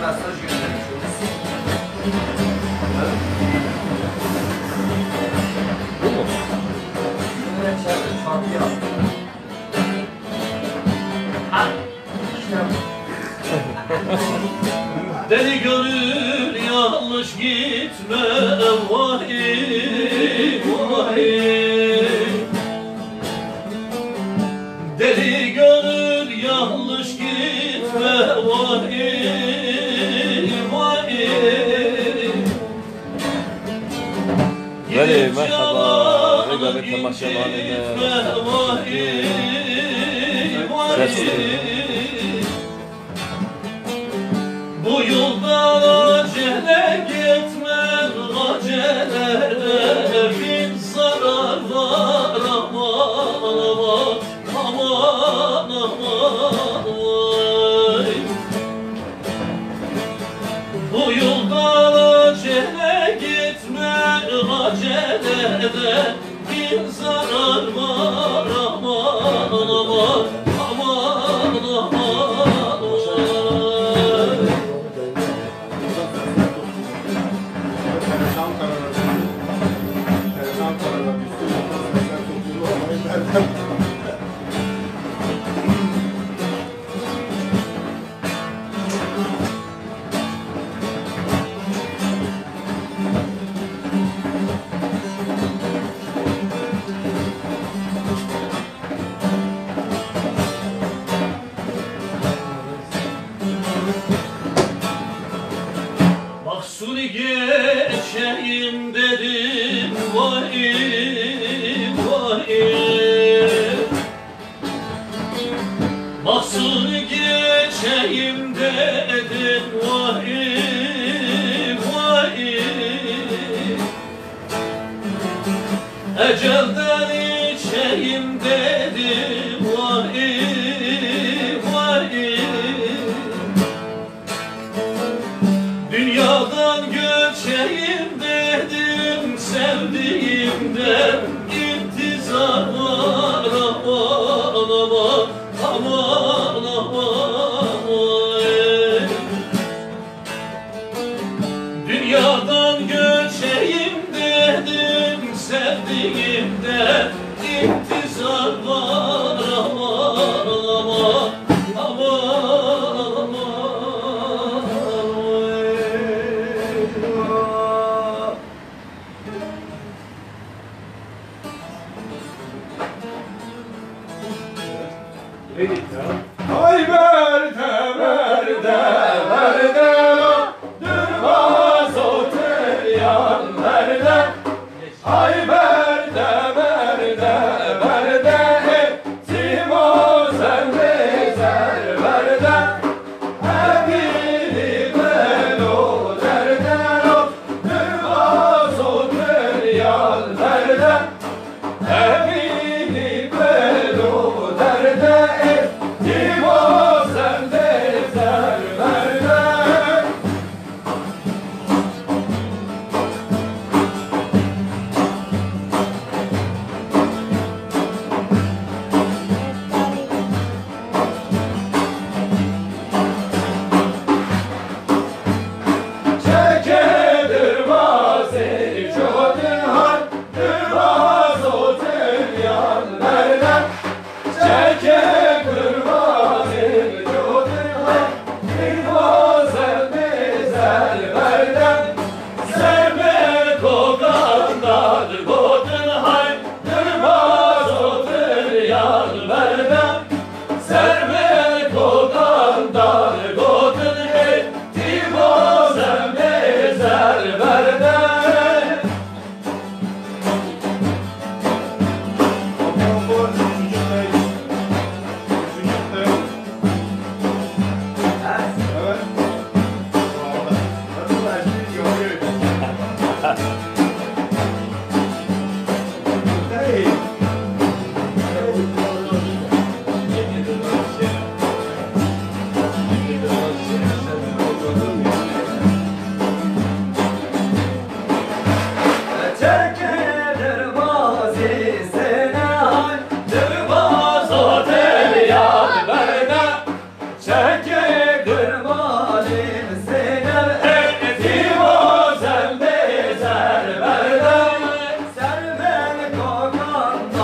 mesaj göndermiş. Bu mu? Çarpı yaptı. Deli gönül yanlış gitme vahi vahi. Deli gönül yanlış gitme vahi vahi. Veli merhaba. Regalet temaşalarına. Vahi vahi. Bu yoldan acele gitme, acele bin zarar var aman aman aman aman vay. Bu yoldan acele gitme, acele bin zarar var aman aman aman aman vay. Mahsuni geçeyim dedim vay vay. Mahsuni geçeyim dedim vay vay. Ecelden içeyim dedim vay vay. Dünyadan göçeyim dedim, sevdiğimden intizar var aman aman aman aman vay. Dünyadan göçeyim dedim, sevdiğimden intizar var aman aman aman aman vay. Ay merde merde merde durmaz otel yan merde. Ay merde merde merde Timo sen bezer merde. Evini melo derdeno durmaz otel yan merde. Evini melo derde Timo sen bezer merde.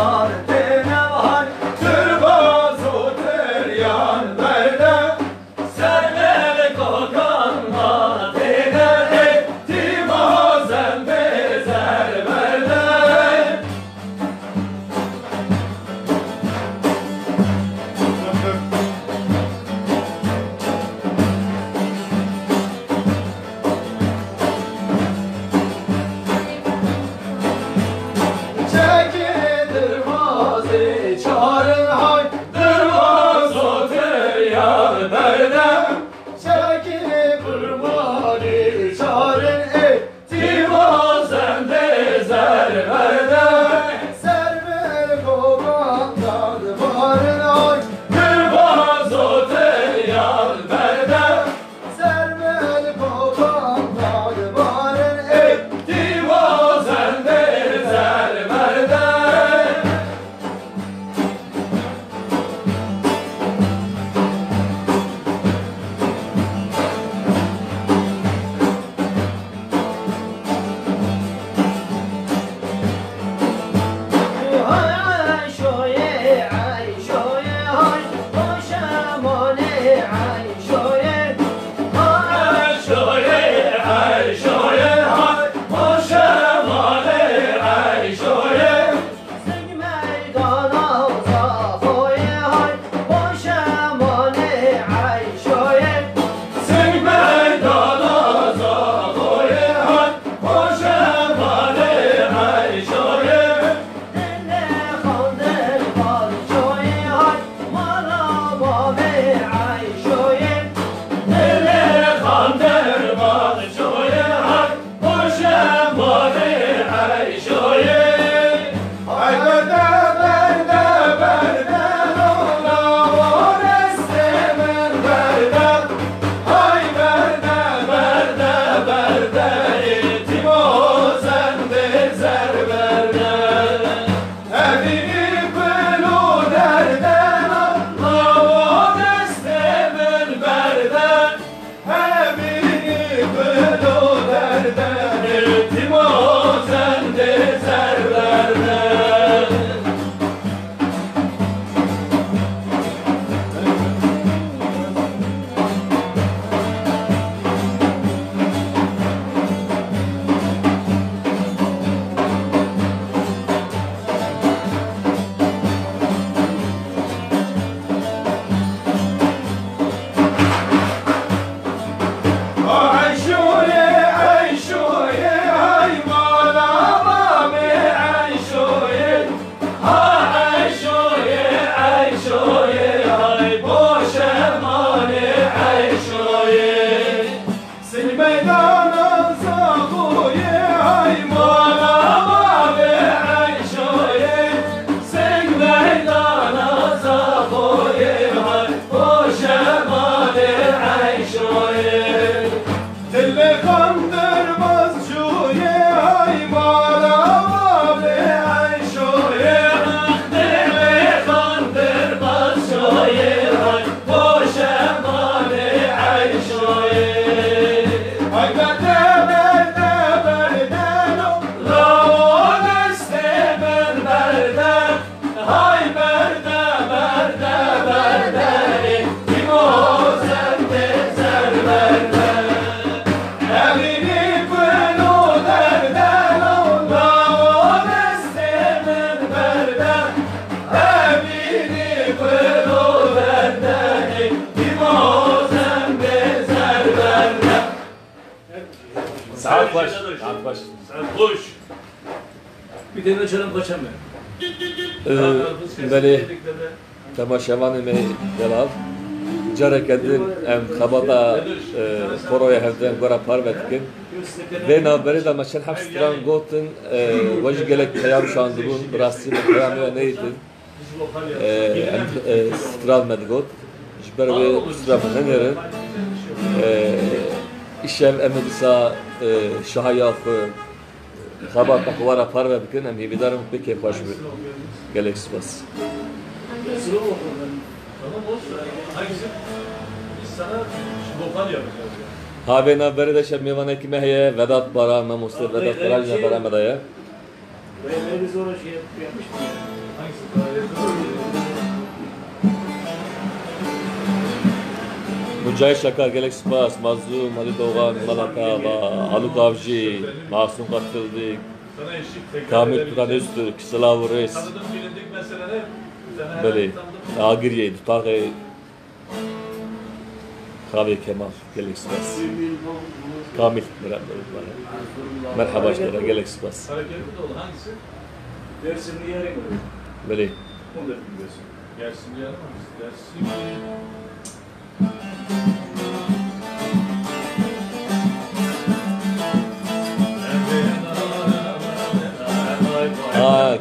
kokan dine var Türbaz o teryan verde Server kokan Dine timazen bezer verde Çekilir mazi çağırın hay Dırmaz o teryan verde Çekilir kurmani çağırın timazen bezer verde Server kokandan varın ay Kırbaz o teryan verde Server kokandan varın timazen bezer verde Saat baş. Sen koş. Bir tane çalım kaçamıyor. Beni temaşavan me delal. Jarek edin em khabata koroya hevden gora parvetkin. Ve naberi da maçan hafstran gotin vaj gelek kayam şandırun rasti kayam ve neydin. Stral medgot. Jber ve stral menerin. İşem emedisa şahayaf khabata kora parvetkin em hibidarım peki hoş bir gelek spas. Tamam olsun. Hangisi? Biz sana vokal yapacağız yani. Habe naberi de şem mevane ki mehye Vedat Bara namuslu Vedat Barajna Bara medaya. Böyle biz oraya şey yapmış mı? Hangisi? Mücahit Şakar, Gelek Spas, Mazlum, Ali Doğan, Malatava, Haluk Avcı, Masum Katıldık, Sana eşlik tekrar Kamil edebileceğim. Turan Öztürk, Sılav Reis, Tanıdığım bilindik meseleler. Sana her böyle şey tanıdım. Agirye, Dutağı, Kavi Kemal, Gelek Spas, Kamil, merhaba şehre, Gelek Spas, Hareketli de olur. Hangisi? Dersimli yere göre. böyle Onu da biliyorsun. Gelsin bir yarım hangisi? Gelsin. Aa,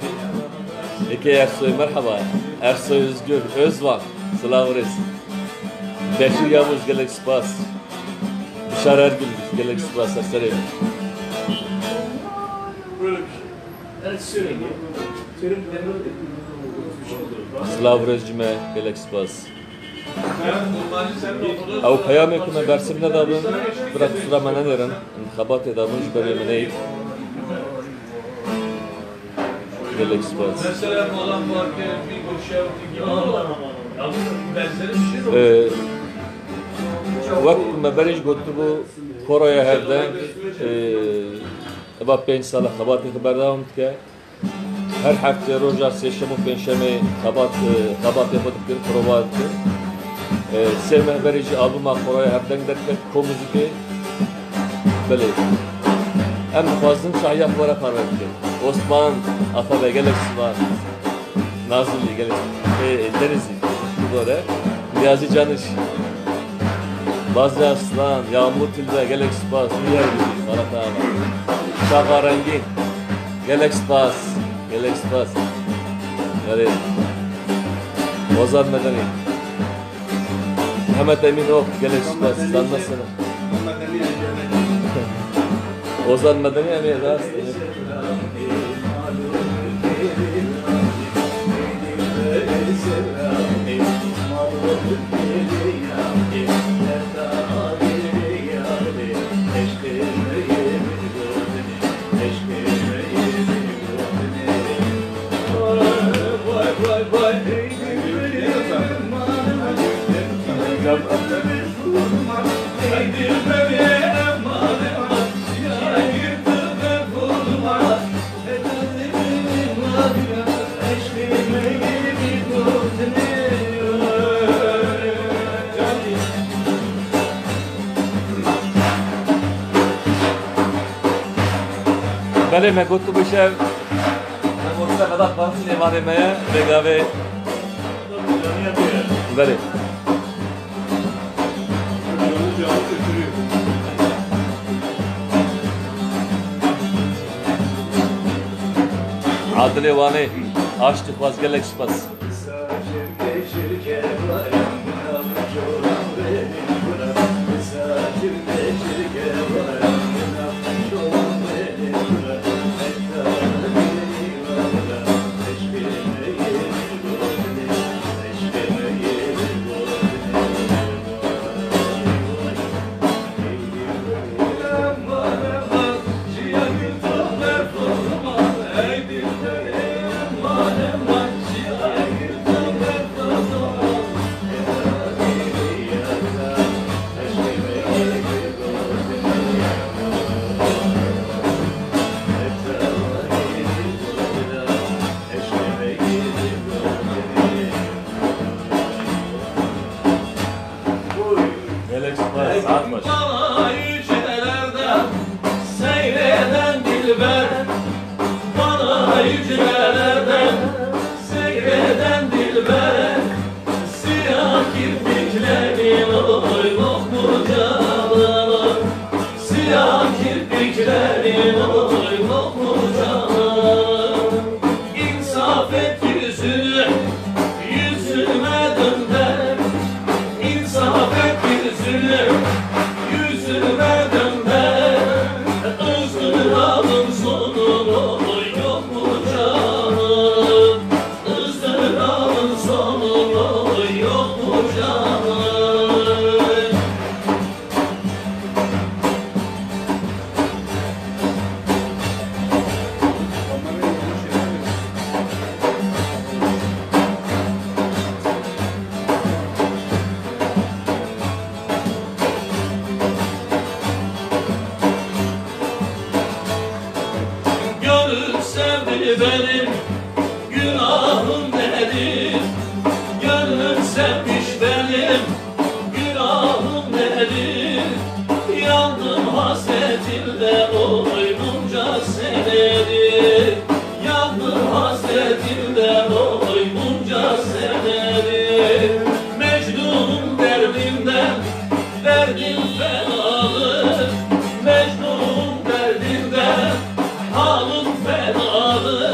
iki Ersoy merhaba, Ersoy Özgür, Özvan, Sılav Reis, Beşir Yavuz, Gelek Spas, Bişar Ergül, Gelek Spas, Eser'e. Böyle bir şey. Evet söyleyin. Söyleyin bir de bir şey olur. Slav Rezcime, Gelek Spas. Ben Kurmancı senin okudun. او پیامكم برسم ندادن برات سورا من ندارن انتخابات ادامهش برای من اید گلکس باز Mesela olan var ki bir Gülşah gibi. Yalnız benzeri bir şey yok. وقت ما بريش قلت بو كورويا هذا ابا 5 سال خباتي خبر داوم که هر هفته روزا سيشمو پنجشنبه خبات yapıp bir prova etti. Sevme verici albüma Koray Hepten derken komüziki böyle en fazla şahyak vara parvetti. Osman Atabey Galaxy var. Nazilli Galaxy Denizli böyle Niyazi Canış Bazı Aslan Yağmur Tilbe Galaxy Pass diğer gibi Marat Ağabey Şaha Rengin Galaxy Pass yani Ozan Medeni Mehmet Emin Ok, Galaxy Pass, sen nasılsın? Ozan Medeni Emir Rast. بله من گفت تو بشه من گفتم مدت باید نماره مایه بگاوه بله عادل وانه açtık vazgeçlik spas. nedir? Gönlüm sevmiş benim, günahım nedir? Yandım hasretinle oy bunca senedir. Yandım hasretinle oy bunca senedir. Mecnun'un derdinden, derdim fenadır. Mecnun'un derdinden, halım fenadır.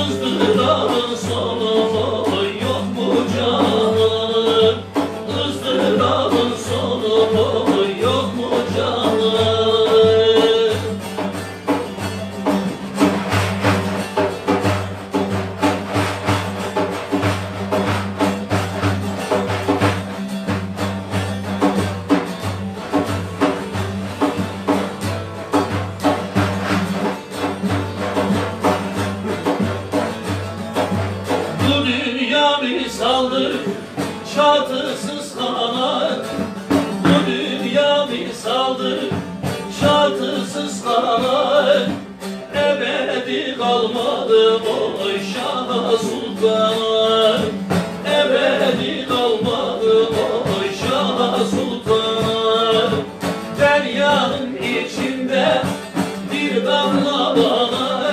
Izdırabın sonu oy yok mu canım? Izdırabın sonu oy yok mu canım? Bu dünya misaldır, şartısız kanat. Bu dünya misaldır, şartısız kanat. Ebedi kalmadı oy Şah Sultan. Ebedi kalmadı oy Şah Sultan. Deryanın içinde bir damla bana,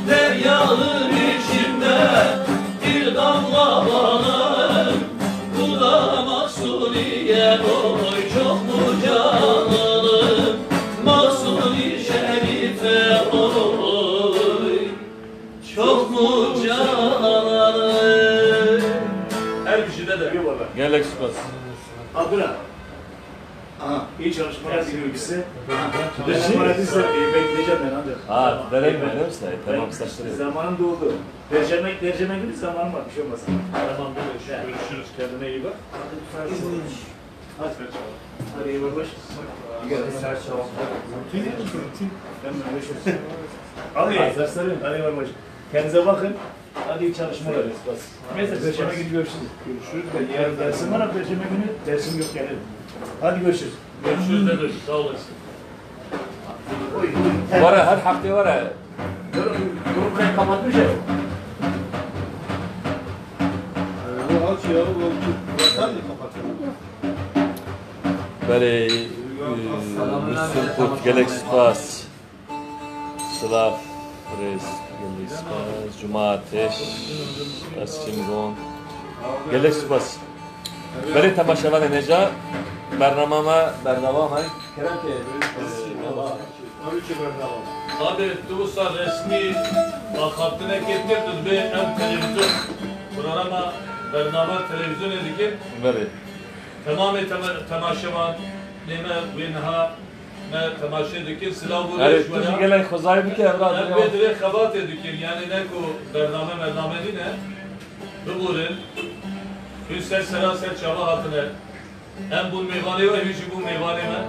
deryanın içinde bir damla bana. Bu da Mahsuniye oy çok mu canım? Mahsuni Şerife oy çok mu canım? Her kişide de. Galaxy Bus. Abdullah. Aha, iyi çalışmalar diliyorum size. Çalışmalarınızla bekleyeceğim ben ancak. Ha, vereyim mi? Değil mi? Tamam, saçlarım. Zamanım doldu. Perşembe günü zamanım var, bir şey olmasın. Tamam, görüşürüz. Kendine iyi bak. Hadi. Hadi iyi bak. Hadi iyi bak. Kendinize bakın. Hadi iyi çalışmalar. Neyse perşembe günü görüşürüz. Görüşürüz. Ben yarın dersim var ama perşembe günü dersim yok gelirim. Hadi görüşürüz. Görüşürüz Nedir, sağ olasın. Var ya, her hafta var ya. Yorum burayı kapatmış ya. Böyle Müslüm Galaxy Bus. Slav Res Galaxy Bus. Cuma Ateş. Asimgon. Galaxy Bus. Böyle tamaşavan neca. Bernamama Kerem ki Hadi Tuğsa resmi hattına getirdik ve hem televizyon programa bername televizyon edikin böyle. tamamen temaşavan neme vinha ne temaşa edikin silah bu Evet, tuji gelen kozayı bir kere hem evradı. bedre kabat edikin yani ne ko bername ne bu burin Hüsnü Seraser Çaba hatine hem bu meyvane ve hiç bu meyvane mi?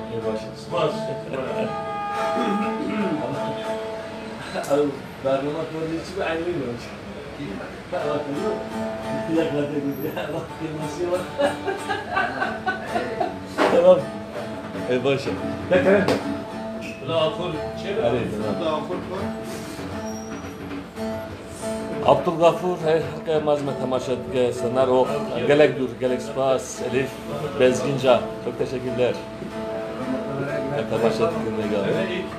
Bas. Bernama konusu için aynı değil mi? Bak bakıyor. Bir dakika dedi. Bak kendisi var. Tamam. Başla. Ne Kerem? Buna akıl çevir. Hadi tamam. Abdülgafur her mazme temaşa etke senar o gelek dur gelek spas Elif Bezginca çok teşekkürler. Temaşa etkin ne geldi?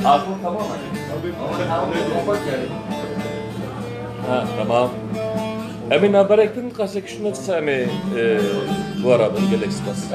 Akıl tamam mı? Ha tamam. Emin haber ettin kaç kişi nasıl bu arada gelek spas.